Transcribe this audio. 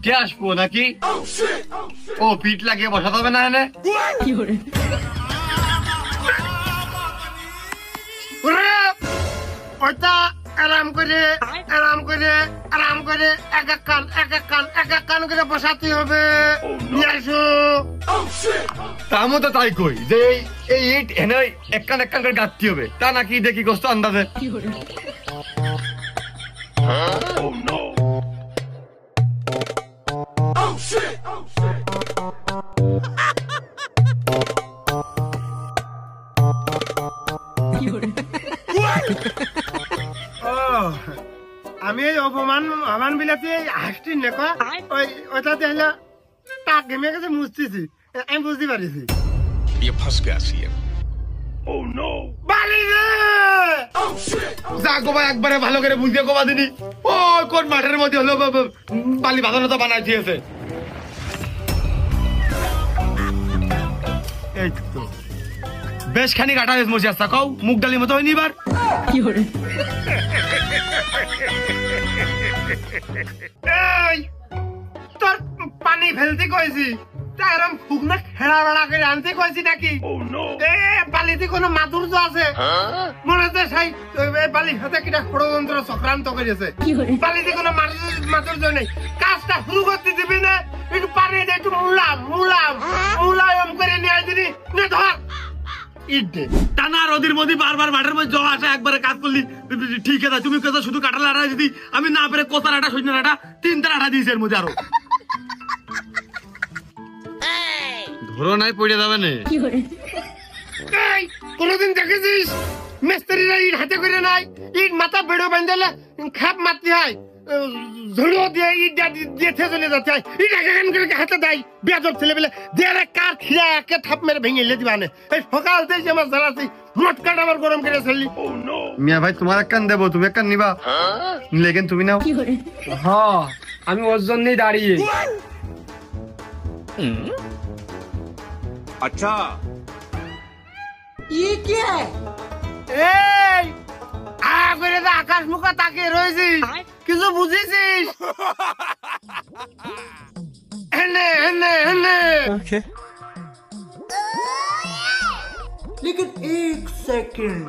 উঠে আসবো নাকি? ও পিঠ লাগিয়ে বসাতে হবে না এনে? ওইটা আরাম করে এক এক কান করে বসাতে হবে। তামো তো তাই কই যে এই ইট এনে এক কান করে গাঁথতে হবে, তা নাকি দেখি গোস্ত আন্দাজে। আমি এই অপমান বিলাতে হাসছি নেকা ওইটাতে হলো টাক ঘেমে গেছে মুছতেছি, আমি বুঝতে পারিছি। যা গোবা একবারে ভালো করে বুঝতে গোবা দিনি। ও কোন মাঠের মধ্যে হলো বালি বাঁধানো তো বানাই দিয়েছে। এই তো বেশ খানিক আটা বেশ মজে আসতা, কও মুখ ডালির মতো হয়নি এবার। তোর পানি ফেলতে কইছি, এরম ফুকনা খেড়া বেড়া করে আনতে কইছি নাকি? বালিতে কোনো মাধুর্য আছে? মনে হচ্ছে সেই বালির সাথে কিনা ষড়যন্ত্র চক্রান্ত করেছে। বালিতে কোনো মাধুর্য নেই। কাজটা শুরু করতে দিবি না, একটু পানি দিয়ে একটু মুলায়ম করে নিয়ে দিবি। ধর টানা রোদের মধ্যে বারবার মাঠের মধ্যে জল আসে, একবারে কাজ করলি ঠিক আছে। তুমি কেছো শুধু কাঁঠাল আটা দিদি, আমি না পেরে কোতার আটা, সৈন্যের আটা, 3টা আটা দিয়েছি এর মধ্যে আরো। ধরো নাই পড়ে যাবে না। কোনদিন দেখেছিস মিস্ত্রিরা ইট হাতে করে নাই? ইট মাথা বেড়ো বাঁধলে খাপ মারতে হয়, ঝুড়ো দিয়ে ইট দিয়ে চলে যাচ্ছে হয়। ইট এখান করে হাতে দেয় বেয়াদব ছেলে পেলে দিয়ে কার খিরা একে থাপ মেরে ভেঙে লে দিবানে। এই সকাল থেকে আমার জ্বালাচ্ছি, মটকাটা আমার গরম করে ফেললি। মিয়া ভাই তোমার এক কান দেবো, তুমি এক কান নিবা, লেকিন তুমি নাও। হ্যাঁ আমি ওর জন্যই দাঁড়িয়ে। अच्छा ये क्या है? এই করে তো আকাশ মুখা তাকে রয়েছিস, কিছু বুঝেছিস? ओके लेकिन एक सेकंड